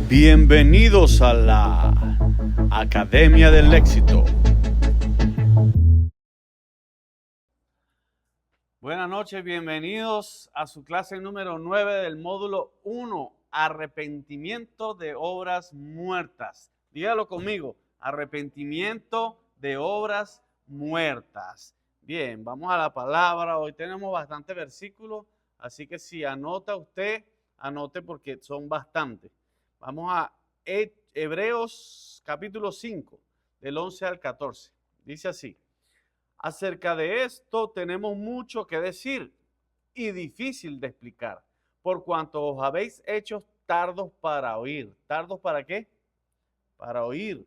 Bienvenidos a la Academia del Éxito. Buenas noches, bienvenidos a su clase número 9 del módulo 1, arrepentimiento de obras muertas. Dígalo conmigo, arrepentimiento de obras muertas. Bien, vamos a la palabra. Hoy tenemos bastantes versículos, así que si anota usted, anote porque son bastantes. Vamos a Hebreos capítulo 5, del 11 al 14. Dice así: acerca de esto tenemos mucho que decir y difícil de explicar, por cuanto os habéis hecho tardos para oír. ¿Tardos para qué? Para oír.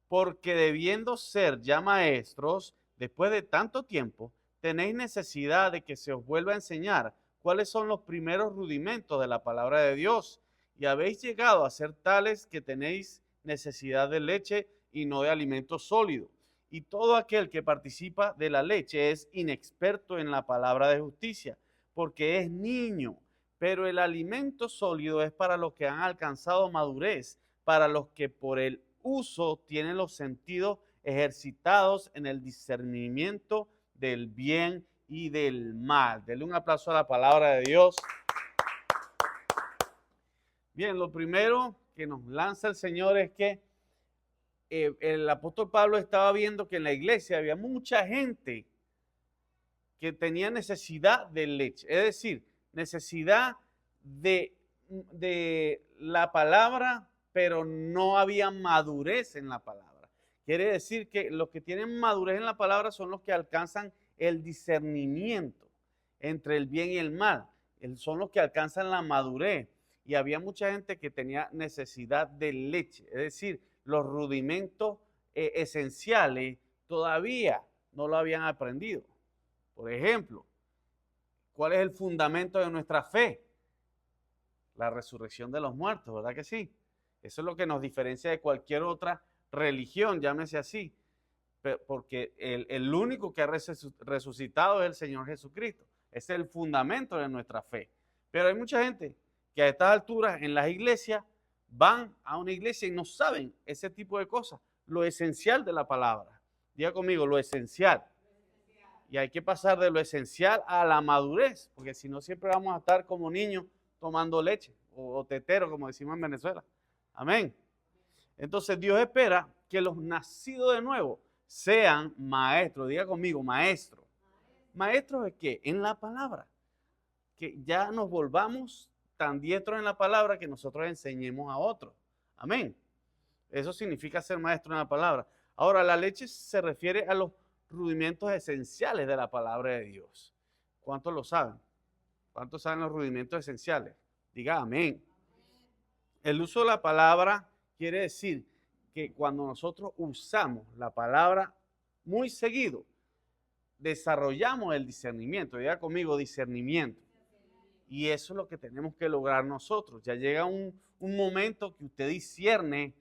Porque debiendo ser ya maestros, después de tanto tiempo, tenéis necesidad de que se os vuelva a enseñar cuáles son los primeros rudimentos de la palabra de Dios. Y habéis llegado a ser tales que tenéis necesidad de leche y no de alimento sólido. Y todo aquel que participa de la leche es inexperto en la palabra de justicia, porque es niño. Pero el alimento sólido es para los que han alcanzado madurez, para los que por el uso tienen los sentidos ejercitados en el discernimiento del bien y del mal. Denle un aplauso a la palabra de Dios. Bien, lo primero que nos lanza el Señor es que el apóstol Pablo estaba viendo que en la iglesia había mucha gente que tenía necesidad de leche, es decir, necesidad de la palabra, pero no había madurez en la palabra. Quiere decir que los que tienen madurez en la palabra son los que alcanzan el discernimiento entre el bien y el mal, son los que alcanzan la madurez. Y había mucha gente que tenía necesidad de leche, es decir, los rudimentos esenciales todavía no lo habían aprendido. Por ejemplo, ¿cuál es el fundamento de nuestra fe? La resurrección de los muertos, ¿verdad que sí? Eso es lo que nos diferencia de cualquier otra religión, llámese así, porque el único que ha resucitado es el Señor Jesucristo. Ese es el fundamento de nuestra fe. Pero hay mucha gente que a estas alturas en las iglesias van a una iglesia y no saben ese tipo de cosas, lo esencial de la palabra. Diga conmigo, lo esencial. Y hay que pasar de lo esencial a la madurez, porque si no siempre vamos a estar como niños tomando leche o tetero, como decimos en Venezuela. Amén. Entonces Dios espera que los nacidos de nuevo sean maestros. Diga conmigo, maestros. ¿Maestros de qué? En la palabra. Que ya nos volvamos tan diestros en la palabra que nosotros enseñemos a otros. Amén. Eso significa ser maestro en la palabra. Ahora, la leche se refiere a los rudimentos esenciales de la palabra de Dios. ¿Cuántos lo saben? ¿Cuántos saben los rudimentos esenciales? Diga amén. El uso de la palabra quiere decir que cuando nosotros usamos la palabra muy seguido, desarrollamos el discernimiento. Diga conmigo, discernimiento. Y eso es lo que tenemos que lograr nosotros. Ya llega un momento que usted discierne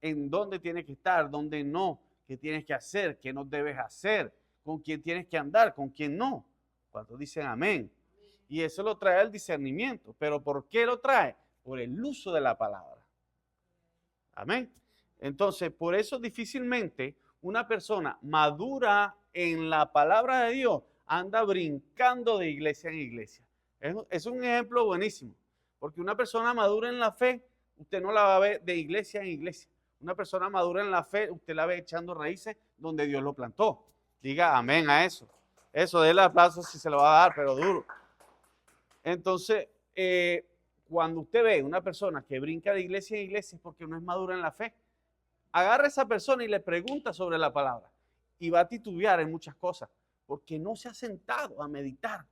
en dónde tiene que estar, dónde no, qué tienes que hacer, qué no debes hacer, con quién tienes que andar, con quién no. Cuando dicen amén. Y eso lo trae el discernimiento. ¿Pero por qué lo trae? Por el uso de la palabra. Amén. Entonces, por eso difícilmente una persona madura en la palabra de Dios anda brincando de iglesia en iglesia. Es un ejemplo buenísimo, porque una persona madura en la fe, usted no la va a ver de iglesia en iglesia. Una persona madura en la fe, usted la ve echando raíces donde Dios lo plantó. Diga amén a eso. Eso, déle aplauso si se lo va a dar, pero duro. Entonces, cuando usted ve una persona que brinca de iglesia en iglesia es porque no es madura en la fe. Agarra a esa persona y le pregunta sobre la palabra y va a titubear en muchas cosas, porque no se ha sentado a meditar.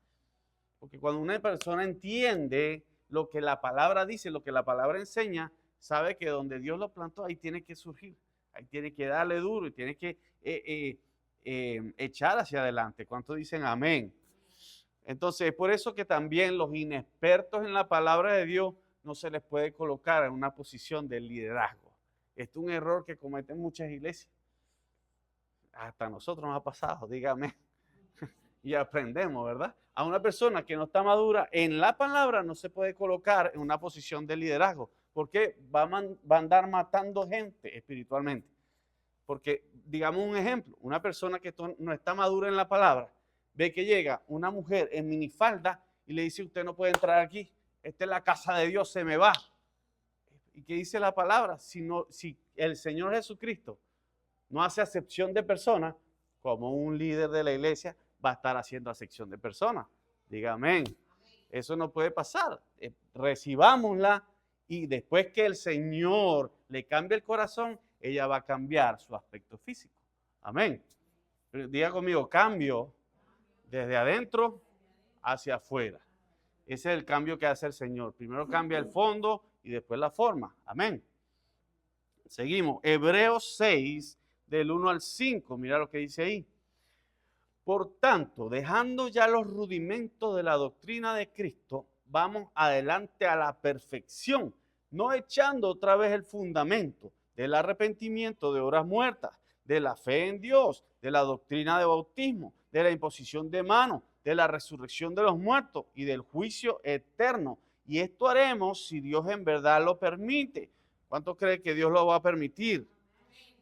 Porque cuando una persona entiende lo que la palabra dice, lo que la palabra enseña, sabe que donde Dios lo plantó, ahí tiene que surgir. Ahí tiene que darle duro y tiene que echar hacia adelante. ¿Cuántos dicen amén? Entonces, es por eso que también los inexpertos en la palabra de Dios no se les puede colocar en una posición de liderazgo. Esto es un error que cometen muchas iglesias. Hasta nosotros nos ha pasado, dígame. Y aprendemos, ¿verdad? A una persona que no está madura en la palabra no se puede colocar en una posición de liderazgo, Porque va a andar matando gente espiritualmente. Porque, digamos un ejemplo, una persona que no está madura en la palabra, ve que llega una mujer en minifalda y le dice, usted no puede entrar aquí, esta es la casa de Dios, se me va. ¿Y qué dice la palabra? Si el Señor Jesucristo no hace acepción de personas, como un líder de la iglesia va a estar haciendo acepción de personas. Diga amén. Eso no puede pasar. Recibámosla y después que el Señor le cambie el corazón, ella va a cambiar su aspecto físico. Amén. Diga conmigo, cambio desde adentro hacia afuera. Ese es el cambio que hace el Señor. Primero cambia el fondo y después la forma. Amén. Seguimos. Hebreos 6, del 1 al 5. Mira lo que dice ahí. Por tanto, dejando ya los rudimentos de la doctrina de Cristo, vamos adelante a la perfección, no echando otra vez el fundamento del arrepentimiento de obras muertas, de la fe en Dios, de la doctrina de bautismo, de la imposición de manos, de la resurrección de los muertos y del juicio eterno. Y esto haremos si Dios en verdad lo permite. ¿Cuánto cree que Dios lo va a permitir?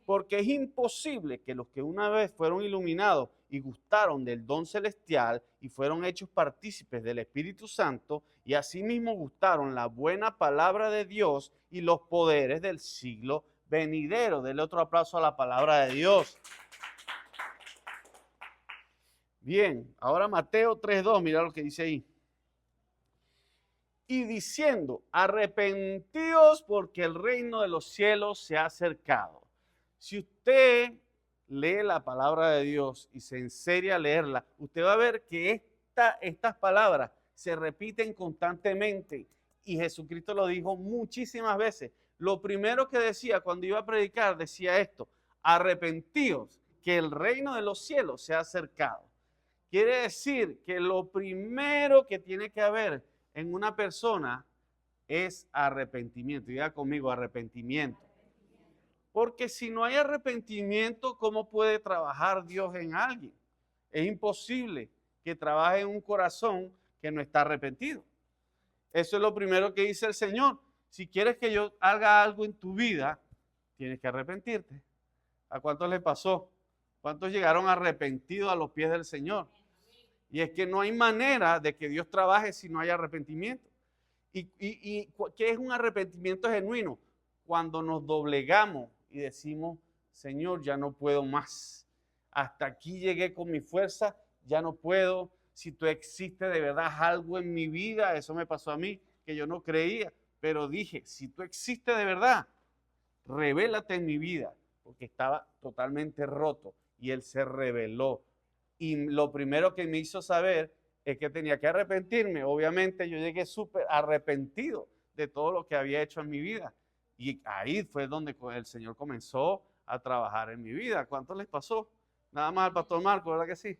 Porque es imposible que los que una vez fueron iluminados y gustaron del don celestial y fueron hechos partícipes del Espíritu Santo y asimismo gustaron la buena palabra de Dios y los poderes del siglo venidero. Denle otro aplauso a la palabra de Dios. Bien, ahora Mateo 3:2, mira lo que dice ahí. Y diciendo, arrepentíos porque el reino de los cielos se ha acercado. Si usted lee la palabra de Dios y se enseria a leerla, usted va a ver que estas palabras se repiten constantemente y Jesucristo lo dijo muchísimas veces. Lo primero que decía cuando iba a predicar decía esto, arrepentíos que el reino de los cielos se ha acercado. Quiere decir que lo primero que tiene que haber en una persona es arrepentimiento. Diga conmigo, arrepentimiento. Porque si no hay arrepentimiento, ¿cómo puede trabajar Dios en alguien? Es imposible que trabaje en un corazón que no está arrepentido. Eso es lo primero que dice el Señor. Si quieres que yo haga algo en tu vida, tienes que arrepentirte. ¿A cuántos les pasó? ¿Cuántos llegaron arrepentidos a los pies del Señor? Y es que no hay manera de que Dios trabaje si no hay arrepentimiento. ¿Y qué es un arrepentimiento genuino? Cuando nos doblegamos y decimos, Señor, ya no puedo más. Hasta aquí llegué con mi fuerza, ya no puedo. Si tú existes de verdad algo en mi vida, eso me pasó a mí, que yo no creía. Pero dije, si tú existes de verdad, revélate en mi vida, porque estaba totalmente roto y Él se reveló. Y lo primero que me hizo saber es que tenía que arrepentirme. Obviamente yo llegué súper arrepentido de todo lo que había hecho en mi vida. Y ahí fue donde el Señor comenzó a trabajar en mi vida. ¿Cuánto les pasó? Nada más al pastor Marco, ¿verdad que sí?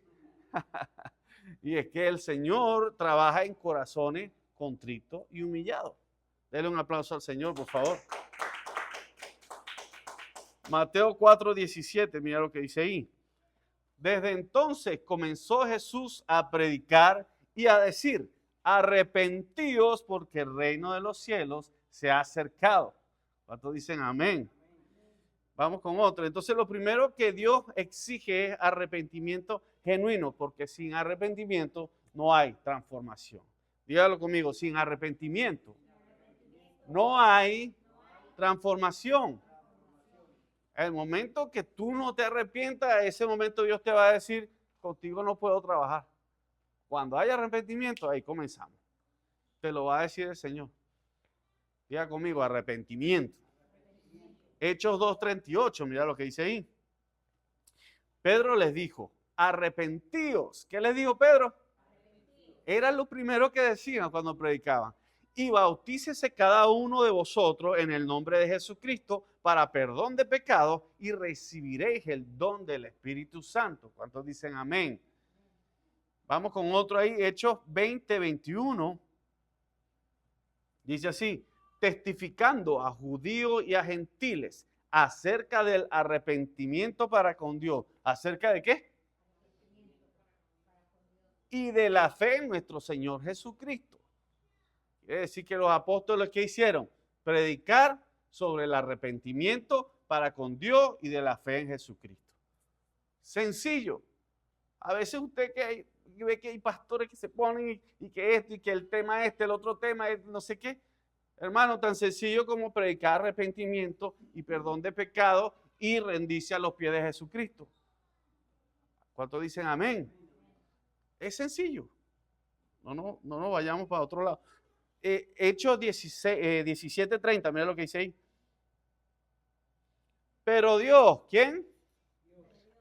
Y es que el Señor trabaja en corazones contritos y humillados. Denle un aplauso al Señor, por favor. Mateo 4:17, mira lo que dice ahí. Desde entonces comenzó Jesús a predicar y a decir, arrepentíos porque el reino de los cielos se ha acercado. ¿Cuántos dicen amén? Vamos con otro. Entonces lo primero que Dios exige es arrepentimiento genuino, porque sin arrepentimiento no hay transformación. Dígalo conmigo, sin arrepentimiento no hay transformación. El momento que tú no te arrepientas, ese momento Dios te va a decir, contigo no puedo trabajar. Cuando haya arrepentimiento, ahí comenzamos. Te lo va a decir el Señor. Diga conmigo, arrepentimiento. Hechos 2:38, mira lo que dice ahí. Pedro les dijo, arrepentíos. ¿Qué les dijo Pedro? Era lo primero que decían cuando predicaban. Y bautícese cada uno de vosotros en el nombre de Jesucristo para perdón de pecados y recibiréis el don del Espíritu Santo. ¿Cuántos dicen amén? Vamos con otro ahí, Hechos 20:21. Dice así, testificando a judíos y a gentiles acerca del arrepentimiento para con Dios. ¿Acerca de qué? Y de la fe en nuestro Señor Jesucristo. Quiere decir que los apóstoles, ¿qué hicieron? predicar sobre el arrepentimiento para con Dios y de la fe en Jesucristo. Sencillo. A veces usted ve que hay pastores que se ponen y que esto y que el tema el otro tema es no sé qué. Hermano, tan sencillo como predicar arrepentimiento y perdón de pecado y rendirse a los pies de Jesucristo. ¿Cuántos dicen amén? Es sencillo. No nos vayamos para otro lado. Hechos 17:30, mira lo que dice ahí. Pero Dios, ¿quién?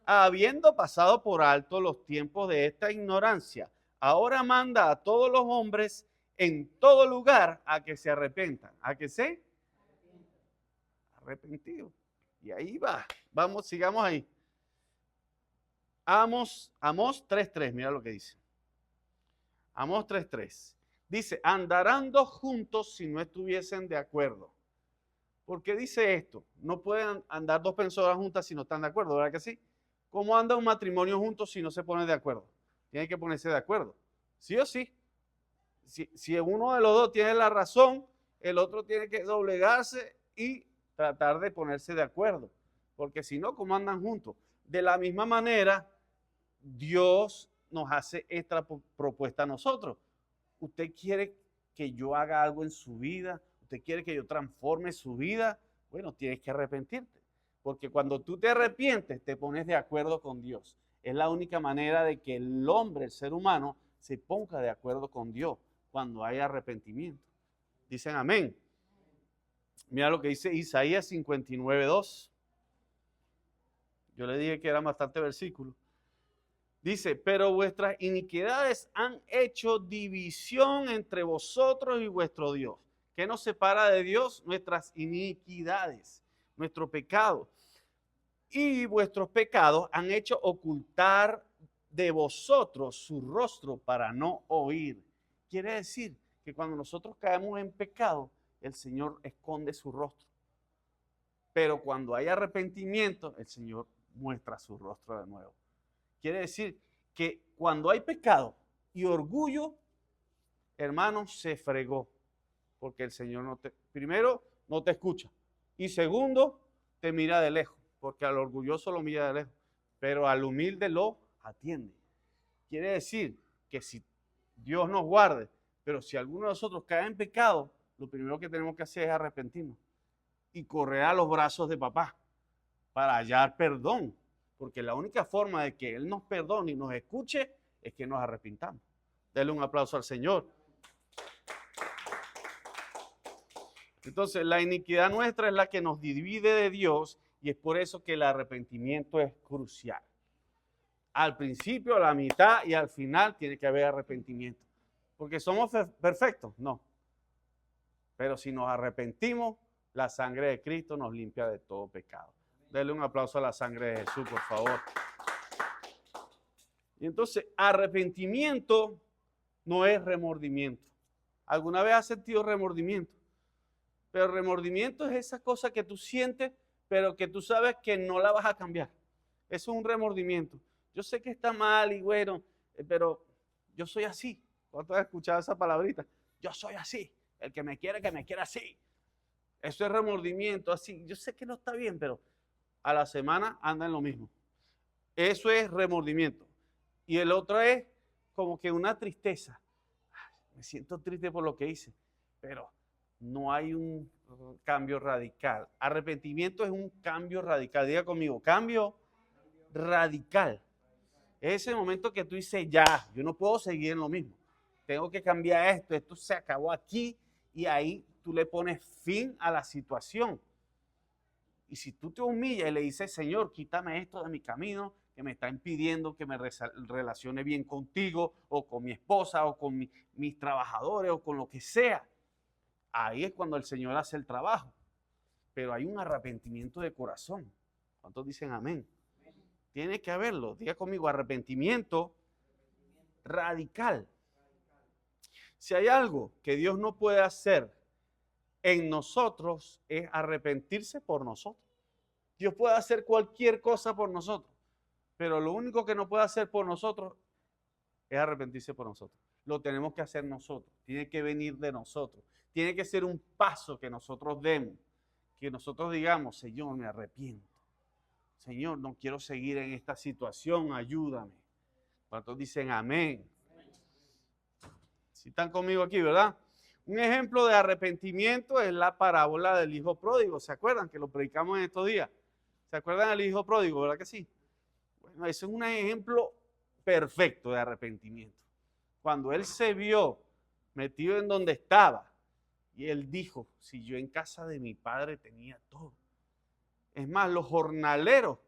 Habiendo pasado por alto los tiempos de esta ignorancia, ahora manda a todos los hombres en todo lugar a que se arrepentan. ¿A que se? Arrepentido. Y ahí va. Vamos, sigamos ahí. Amós 3:3, mira lo que dice. Amós 3:3. Dice, andarán dos juntos si no estuviesen de acuerdo. ¿Por qué dice esto? No pueden andar dos personas juntas si no están de acuerdo, ¿verdad que sí? ¿Cómo anda un matrimonio juntos si no se pone de acuerdo? Tiene que ponerse de acuerdo. ¿Sí o sí? Si uno de los dos tiene la razón, el otro tiene que doblegarse y tratar de ponerse de acuerdo. Porque si no, ¿cómo andan juntos? De la misma manera, Dios nos hace esta propuesta a nosotros. ¿Usted quiere que yo haga algo en su vida? ¿Usted quiere que yo transforme su vida? Bueno, tienes que arrepentirte. Porque cuando tú te arrepientes, te pones de acuerdo con Dios. Es la única manera de que el hombre, el ser humano, se ponga de acuerdo con Dios cuando hay arrepentimiento. Dicen amén. Mira lo que dice Isaías 59:2. Yo le dije que eran bastantes versículos. Dice, pero vuestras iniquidades han hecho división entre vosotros y vuestro Dios. ¿Qué nos separa de Dios? Nuestras iniquidades, nuestro pecado. Y vuestros pecados han hecho ocultar de vosotros su rostro para no oír. Quiere decir que cuando nosotros caemos en pecado, el Señor esconde su rostro. Pero cuando hay arrepentimiento, el Señor muestra su rostro de nuevo. Quiere decir que cuando hay pecado y orgullo, hermano, se fregó. Porque el Señor primero, no te escucha. Y segundo, te mira de lejos. Porque al orgulloso lo mira de lejos. Pero al humilde lo atiende. Quiere decir que si Dios nos guarde, pero si alguno de nosotros cae en pecado, lo primero que tenemos que hacer es arrepentirnos. Y correr a los brazos de papá para hallar perdón. Porque la única forma de que Él nos perdone y nos escuche es que nos arrepintamos. Denle un aplauso al Señor. Entonces, la iniquidad nuestra es la que nos divide de Dios y es por eso que el arrepentimiento es crucial. Al principio, a la mitad y al final tiene que haber arrepentimiento. Porque somos perfectos, no. Pero si nos arrepentimos, la sangre de Cristo nos limpia de todo pecado. Denle un aplauso a la sangre de Jesús, por favor. Y entonces, arrepentimiento no es remordimiento. ¿Alguna vez has sentido remordimiento? Pero remordimiento es esa cosa que tú sientes, pero que tú sabes que no la vas a cambiar. Eso es un remordimiento. Yo sé que está mal y bueno, pero yo soy así. ¿Cuántos han escuchado esa palabrita? Yo soy así. El que me quiere así. Eso es remordimiento, así. Yo sé que no está bien, pero a la semana anda en lo mismo. Eso es remordimiento. Y el otro es como que una tristeza. Me siento triste por lo que hice, pero no hay un cambio radical. Arrepentimiento es un cambio radical. Diga conmigo, cambio radical. Es ese momento que tú dices, ya, yo no puedo seguir en lo mismo. Tengo que cambiar esto se acabó aquí y ahí tú le pones fin a la situación. Y si tú te humillas y le dices, Señor, quítame esto de mi camino que me está impidiendo que me relacione bien contigo o con mi esposa o con mis trabajadores o con lo que sea. Ahí es cuando el Señor hace el trabajo. Pero hay un arrepentimiento de corazón. ¿Cuántos dicen amén? Tiene que haberlo. Diga conmigo, arrepentimiento radical. Si hay algo que Dios no puede hacer en nosotros, es arrepentirse por nosotros. Dios puede hacer cualquier cosa por nosotros, pero lo único que no puede hacer por nosotros es arrepentirse por nosotros. lo tenemos que hacer nosotros. Tiene que venir de nosotros. Tiene que ser un paso que nosotros demos. Que nosotros digamos, Señor, me arrepiento. Señor, no quiero seguir en esta situación, ayúdame. ¿Cuántos dicen amén? Si están conmigo aquí, ¿verdad? Un ejemplo de arrepentimiento es la parábola del hijo pródigo. ¿Se acuerdan que lo predicamos en estos días? ¿Se acuerdan del hijo pródigo, verdad que sí? Bueno, ese es un ejemplo perfecto de arrepentimiento. Cuando él se vio metido en donde estaba y él dijo, si yo en casa de mi padre tenía todo. Es más, los jornaleros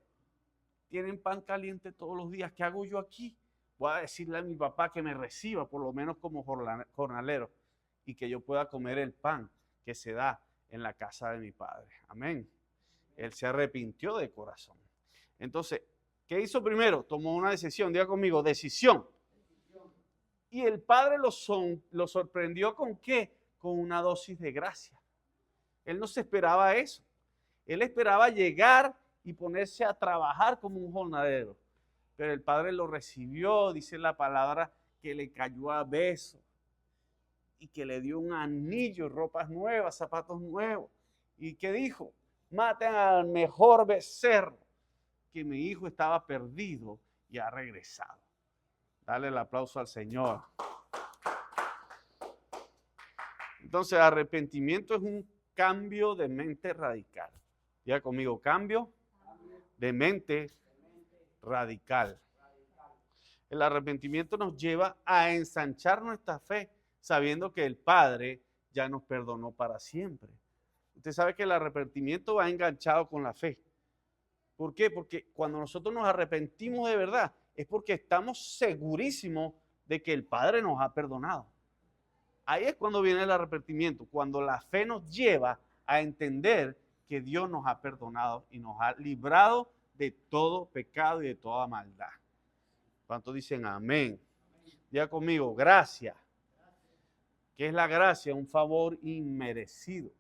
tienen pan caliente todos los días. ¿Qué hago yo aquí? Voy a decirle a mi papá que me reciba, por lo menos como jornalero, y que yo pueda comer el pan que se da en la casa de mi padre. Amén. Él se arrepintió de corazón. Entonces, ¿qué hizo primero? Tomó una decisión. Diga conmigo, decisión. Y el padre lo sorprendió ¿con qué? Con una dosis de gracia. Él no se esperaba eso. Él esperaba llegar y ponerse a trabajar como un jornalero. Pero el padre lo recibió, dice la palabra, que le cayó a besos y que le dio un anillo, ropas nuevas, zapatos nuevos. ¿Y qué dijo? Maten al mejor becerro, que mi hijo estaba perdido y ha regresado. Dale el aplauso al Señor. Entonces, arrepentimiento es un cambio de mente radical. Diga conmigo, cambio de mente radical. El arrepentimiento nos lleva a ensanchar nuestra fe, sabiendo que el Padre ya nos perdonó para siempre. Usted sabe que el arrepentimiento va enganchado con la fe. ¿Por qué? Porque cuando nosotros nos arrepentimos de verdad, es porque estamos segurísimos de que el Padre nos ha perdonado. Ahí es cuando viene el arrepentimiento, cuando la fe nos lleva a entender que Dios nos ha perdonado y nos ha librado de todo pecado y de toda maldad. ¿Cuántos dicen amén? Diga conmigo, gracia. ¿Qué es la gracia? Un favor inmerecido.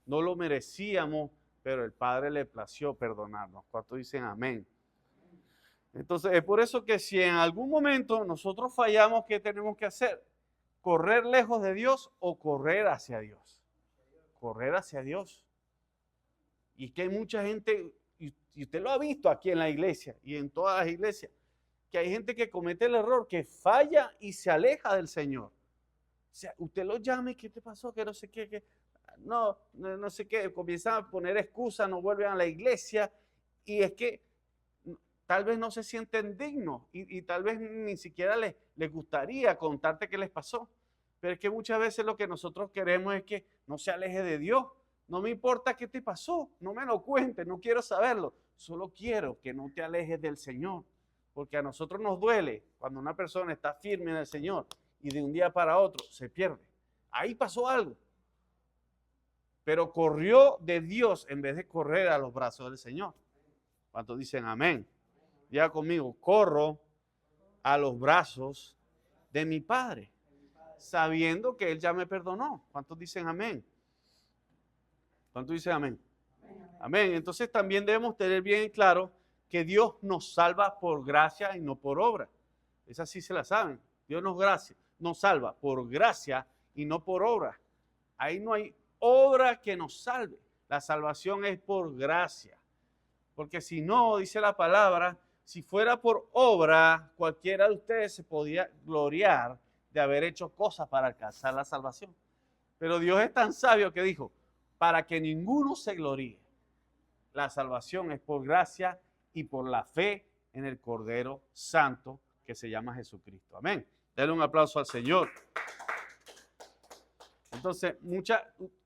No lo merecíamos, pero el Padre le plació perdonarnos. ¿Cuántos dicen amén? Entonces, es por eso que si en algún momento nosotros fallamos, ¿qué tenemos que hacer? ¿Correr lejos de Dios o correr hacia Dios? Correr hacia Dios. Y es que hay mucha gente, y usted lo ha visto aquí en la iglesia y en todas las iglesias, que hay gente que comete el error, que falla y se aleja del Señor. O sea, usted lo llama y ¿qué te pasó? Que no sé qué, que no sé qué, comienzan a poner excusas, no vuelven a la iglesia, y es que tal vez no se sienten dignos y tal vez ni siquiera les gustaría contarte qué les pasó. Pero es que muchas veces lo que nosotros queremos es que no se aleje de Dios. No me importa qué te pasó, no me lo cuentes, no quiero saberlo. Solo quiero que no te alejes del Señor. Porque a nosotros nos duele cuando una persona está firme en el Señor y de un día para otro se pierde. Ahí pasó algo. Pero corrió de Dios en vez de correr a los brazos del Señor. ¿Cuántos dicen amén? Diga conmigo, corro a los brazos de mi Padre, sabiendo que Él ya me perdonó. ¿Cuántos dicen amén? ¿Cuántos dicen amén? Amén. Entonces también debemos tener bien claro que Dios nos salva por gracia y no por obra. Esa sí se la saben. Dios nos salva por gracia y no por obra. Ahí no hay obra que nos salve. La salvación es por gracia. Porque si no, dice la palabra, si fuera por obra, cualquiera de ustedes se podía gloriar de haber hecho cosas para alcanzar la salvación. Pero Dios es tan sabio que dijo, para que ninguno se gloríe. La salvación es por gracia y por la fe en el Cordero Santo que se llama Jesucristo. Amén. Denle un aplauso al Señor. Entonces,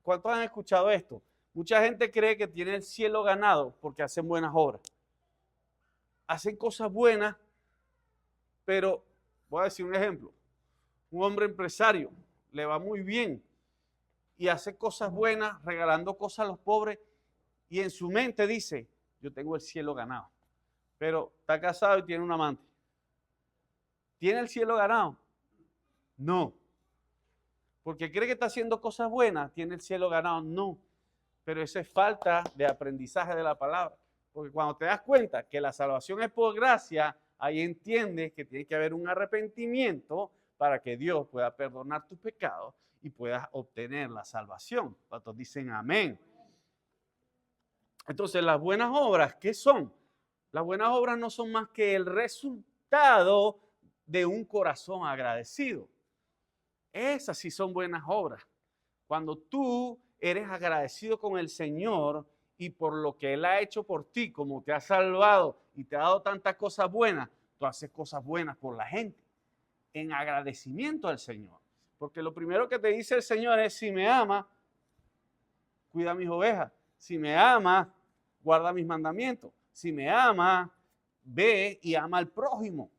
¿cuántos han escuchado esto? Mucha gente cree que tiene el cielo ganado porque hacen buenas obras. Hacen cosas buenas, pero voy a decir un ejemplo. Un hombre empresario le va muy bien y hace cosas buenas, regalando cosas a los pobres, y en su mente dice, yo tengo el cielo ganado. Pero está casado y tiene un amante. ¿Tiene el cielo ganado? No. Porque cree que está haciendo cosas buenas, tiene el cielo ganado. No. Pero eso es falta de aprendizaje de la palabra. Porque cuando te das cuenta que la salvación es por gracia, ahí entiendes que tiene que haber un arrepentimiento para que Dios pueda perdonar tus pecados y puedas obtener la salvación. ¿Cuántos dicen amén? Entonces, las buenas obras, ¿qué son? Las buenas obras no son más que el resultado de un corazón agradecido. Esas sí son buenas obras. Cuando tú eres agradecido con el Señor y por lo que Él ha hecho por ti, como te ha salvado y te ha dado tantas cosas buenas, tú haces cosas buenas por la gente, en agradecimiento al Señor. Porque lo primero que te dice el Señor es, si me ama, cuida mis ovejas. Si me ama, guarda mis mandamientos. Si me ama, ve y ama al prójimo.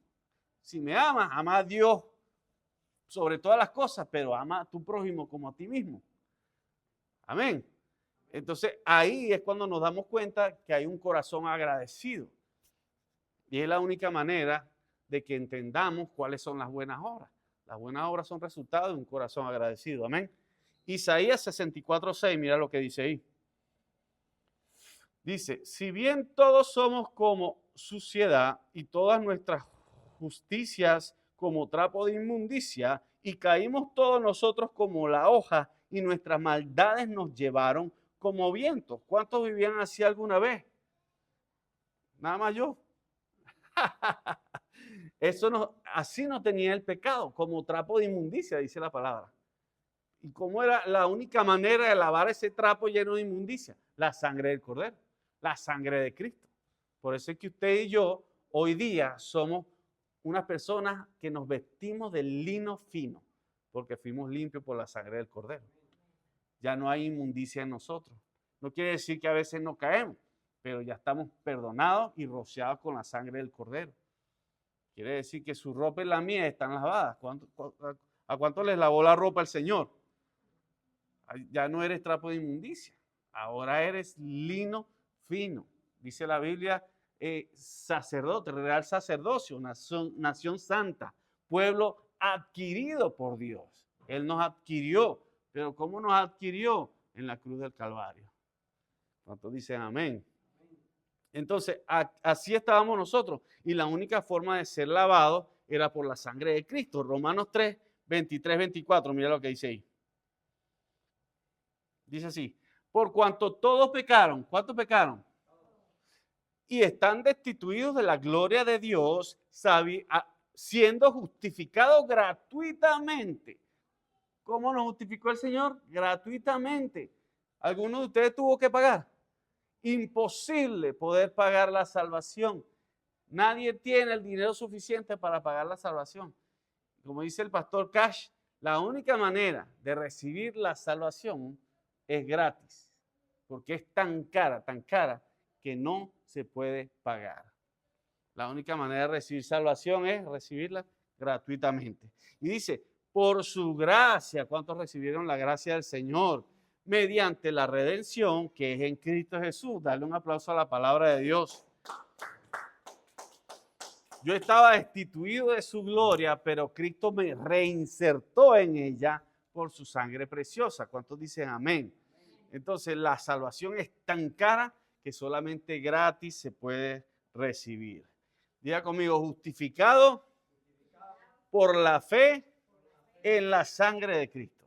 Si me ama, ama a Dios sobre todas las cosas, pero ama a tu prójimo como a ti mismo. Amén. Entonces ahí es cuando nos damos cuenta que hay un corazón agradecido. Y es la única manera de que entendamos cuáles son las buenas obras. Las buenas obras son resultado de un corazón agradecido. Amén. Isaías 64:6, mira lo que dice ahí. Dice, si bien todos somos como suciedad y todas nuestras justicias como trapo de inmundicia, y caímos todos nosotros como la hoja, y nuestras maldades nos llevaron como vientos. ¿Cuántos vivían así alguna vez? Nada más yo. Así no tenía el pecado, como trapo de inmundicia, dice la palabra. ¿Y cómo era la única manera de lavar ese trapo lleno de inmundicia? La sangre del Cordero, la sangre de Cristo. Por eso es que usted y yo hoy día somos unas personas que nos vestimos de lino fino, porque fuimos limpios por la sangre del Cordero. Ya no hay inmundicia en nosotros. No quiere decir que a veces no caemos, pero ya estamos perdonados y rociados con la sangre del Cordero. Quiere decir que su ropa y la mía están lavadas. ¿A cuánto les lavó la ropa el Señor? Ya no eres trapo de inmundicia. Ahora eres lino fino. Dice la Biblia, sacerdote, real sacerdocio, nación santa, pueblo adquirido por Dios. Él nos adquirió. Pero ¿cómo nos adquirió? En la cruz del Calvario. ¿Cuántos dicen amén? Entonces, así estábamos nosotros. Y la única forma de ser lavados era por la sangre de Cristo. Romanos 3, 23, 24. Mira lo que dice ahí. Dice así. Por cuanto todos pecaron. ¿Cuántos pecaron? Y están destituidos de la gloria de Dios, siendo justificados gratuitamente. ¿Cómo nos justificó el Señor? Gratuitamente. ¿Alguno de ustedes tuvo que pagar? Imposible poder pagar la salvación. Nadie tiene el dinero suficiente para pagar la salvación. Como dice el pastor Cash, la única manera de recibir la salvación es gratis, porque es tan cara que no se puede pagar. La única manera de recibir salvación es recibirla gratuitamente. Y dice, por su gracia, ¿cuántos recibieron la gracia del Señor? Mediante la redención que es en Cristo Jesús. Dale un aplauso a la palabra de Dios. Yo estaba destituido de su gloria, pero Cristo me reinsertó en ella por su sangre preciosa. ¿Cuántos dicen amén? Entonces la salvación es tan cara que solamente gratis se puede recibir. Diga conmigo, justificado por la fe en la sangre de Cristo.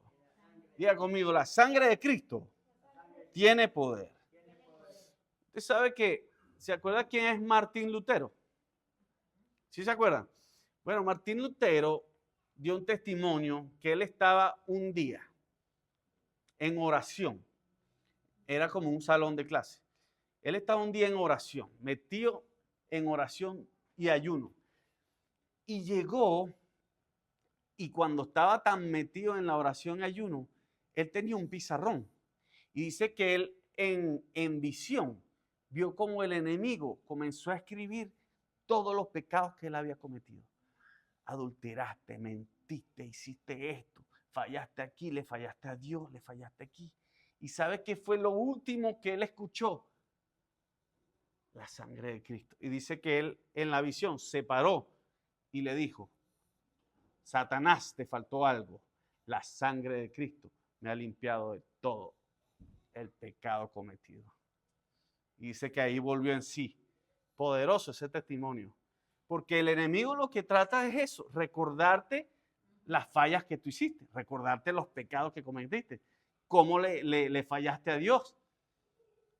Diga conmigo, la sangre de Cristo tiene poder. Usted sabe que, ¿se acuerda quién es Martín Lutero? ¿Sí se acuerdan? Bueno, Martín Lutero dio un testimonio que él estaba un día en oración. Era como un salón de clase. Él estaba un día en oración, metido en oración y ayuno. Y llegó, y cuando estaba tan metido en la oración y ayuno, él tenía un pizarrón. Y dice que él en visión vio como el enemigo comenzó a escribir todos los pecados que él había cometido. Adulteraste, mentiste, hiciste esto, fallaste aquí, le fallaste a Dios, le fallaste aquí. ¿Y sabe qué fue lo último que él escuchó? La sangre de Cristo. Y dice que él en la visión se paró y le dijo, Satanás, te faltó algo. La sangre de Cristo me ha limpiado de todo el pecado cometido. Y dice que ahí volvió en sí. Poderoso ese testimonio. Porque el enemigo lo que trata es eso, recordarte las fallas que tú hiciste, recordarte los pecados que cometiste, cómo le fallaste a Dios.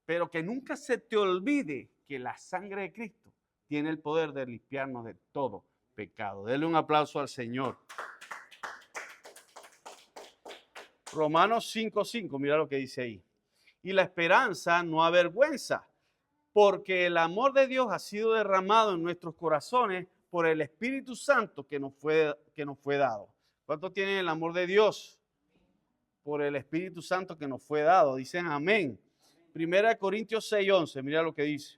Pero que nunca se te olvide que la sangre de Cristo tiene el poder de limpiarnos de todo pecado. Dele un aplauso al Señor. Romanos 5:5, mira lo que dice ahí. Y la esperanza no avergüenza, porque el amor de Dios ha sido derramado en nuestros corazones por el Espíritu Santo que nos fue dado. ¿Cuántos tienen el amor de Dios? Por el Espíritu Santo que nos fue dado. Dicen amén. 1 Corintios 6:11, mira lo que dice.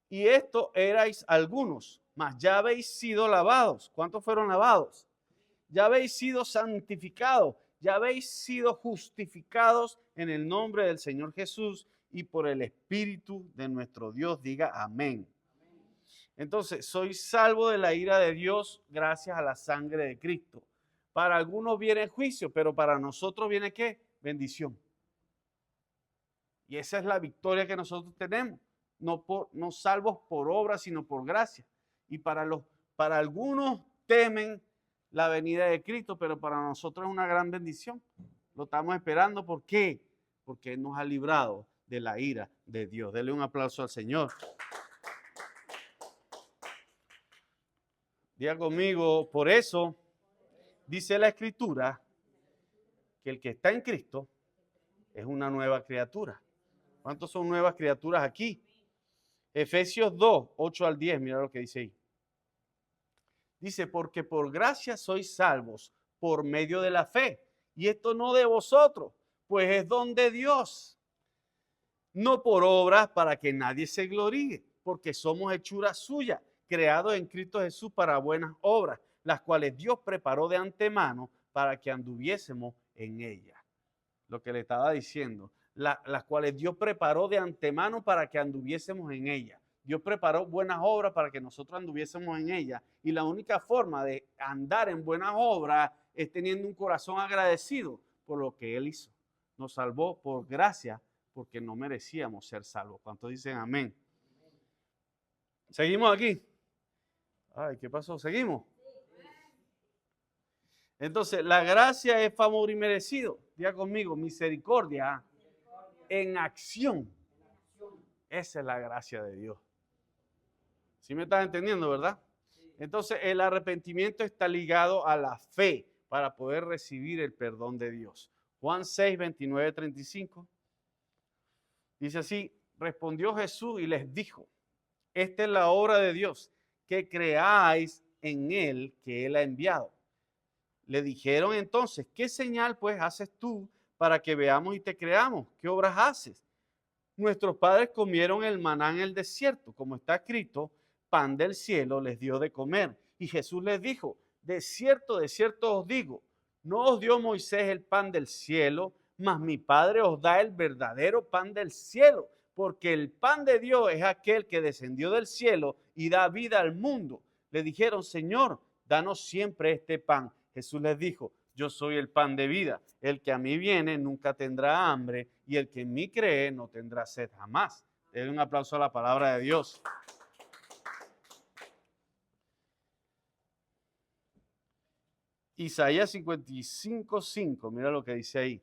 Y esto erais algunos, mas ya habéis sido lavados. ¿Cuántos fueron lavados? Ya habéis sido santificados, ya habéis sido justificados en el nombre del Señor Jesús y por el Espíritu de nuestro Dios. Diga amén. Entonces, soy salvo de la ira de Dios gracias a la sangre de Cristo. Para algunos viene juicio, pero para nosotros viene ¿qué? Bendición. Y esa es la victoria que nosotros tenemos. No salvos por obra, sino por gracia. Y para algunos temen la venida de Cristo, pero para nosotros es una gran bendición. Lo estamos esperando. ¿Por qué? Porque Él nos ha librado de la ira de Dios. Dele un aplauso al Señor. Diga conmigo, por eso dice la Escritura que el que está en Cristo es una nueva criatura. ¿Cuántos son nuevas criaturas aquí? Efesios 2, 8 al 10, mira lo que dice ahí. Dice, porque por gracia sois salvos por medio de la fe. Y esto no de vosotros, pues es don de Dios. No por obras para que nadie se gloríe, porque somos hechura suya, creados en Cristo Jesús para buenas obras, las cuales Dios preparó de antemano para que anduviésemos en ellas. Lo que le estaba diciendo, las cuales Dios preparó de antemano para que anduviésemos en ellas. Dios preparó buenas obras para que nosotros anduviésemos en ellas. Y la única forma de andar en buenas obras es teniendo un corazón agradecido por lo que Él hizo. Nos salvó por gracia, porque no merecíamos ser salvos. ¿Cuántos dicen amén? ¿Seguimos aquí? Ay, ¿qué pasó? ¿Seguimos? Entonces, la gracia es favor inmerecido. Diga conmigo, misericordia en acción. Esa es la gracia de Dios. ¿Sí me estás entendiendo, verdad? Entonces, el arrepentimiento está ligado a la fe para poder recibir el perdón de Dios. Juan 6, 29, 35. Dice así, respondió Jesús y les dijo, esta es la obra de Dios, que creáis en Él que Él ha enviado. Le dijeron entonces, ¿qué señal pues haces tú para que veamos y te creamos? ¿Qué obras haces? Nuestros padres comieron el maná en el desierto, como está escrito, pan del cielo les dio de comer. Y Jesús les dijo, de cierto os digo, no os dio Moisés el pan del cielo, mas mi Padre os da el verdadero pan del cielo, porque el pan de Dios es aquel que descendió del cielo y da vida al mundo. Le dijeron, Señor, danos siempre este pan. Jesús les dijo, yo soy el pan de vida. El que a mí viene nunca tendrá hambre y el que en mí cree no tendrá sed jamás. Den un aplauso a la palabra de Dios. Isaías 55:5, mira lo que dice ahí.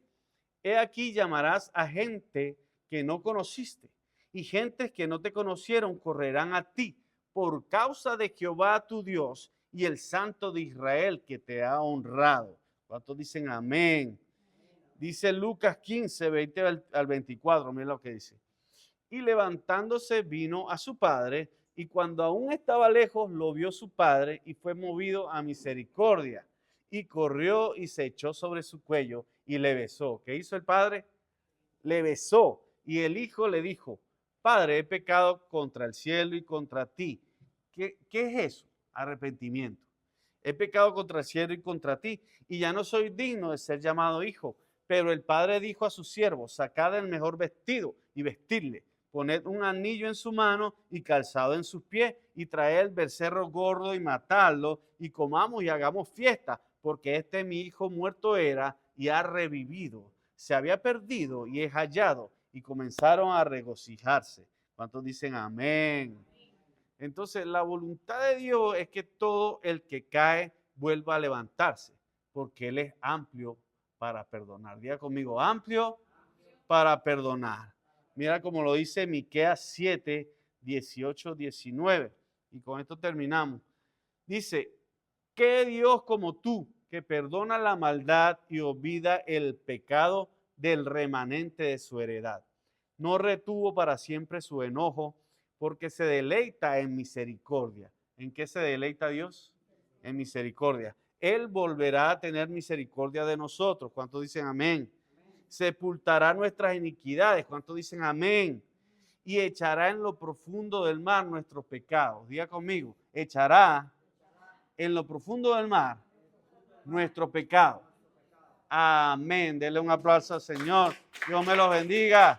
He aquí llamarás a gente que no conociste y gentes que no te conocieron correrán a ti por causa de Jehová tu Dios y el Santo de Israel que te ha honrado. ¿Cuántos dicen amén? Dice Lucas 15, 20 al 24, mira lo que dice. Y levantándose vino a su padre, y cuando aún estaba lejos lo vio su padre y fue movido a misericordia. Y corrió y se echó sobre su cuello y le besó. ¿Qué hizo el padre? Le besó. Y el hijo le dijo, Padre, he pecado contra el cielo y contra ti. ¿Qué es eso? Arrepentimiento. He pecado contra el cielo y contra ti, y ya no soy digno de ser llamado hijo. Pero el padre dijo a sus siervos, sacad el mejor vestido y vestirle, poned un anillo en su mano y calzado en sus pies, y traed el becerro gordo y matadlo, y comamos y hagamos fiesta, porque este mi hijo muerto era y ha revivido. Se había perdido y es hallado, y comenzaron a regocijarse. ¿Cuántos dicen amén? Entonces, la voluntad de Dios es que todo el que cae vuelva a levantarse, porque Él es amplio para perdonar. Diga conmigo, amplio para perdonar. Mira como lo dice Miqueas 7, 18, 19. Y con esto terminamos. Dice, ¿qué Dios como tú, que perdona la maldad y olvida el pecado del remanente de su heredad? No retuvo para siempre su enojo, porque se deleita en misericordia. ¿En qué se deleita Dios? En misericordia. Él volverá a tener misericordia de nosotros. ¿Cuántos dicen amén? Sepultará nuestras iniquidades. ¿Cuántos dicen amén? Y echará en lo profundo del mar nuestros pecados. Diga conmigo, echará en lo profundo del mar nuestro pecado. Amén. Dele un aplauso al Señor. Dios me los bendiga.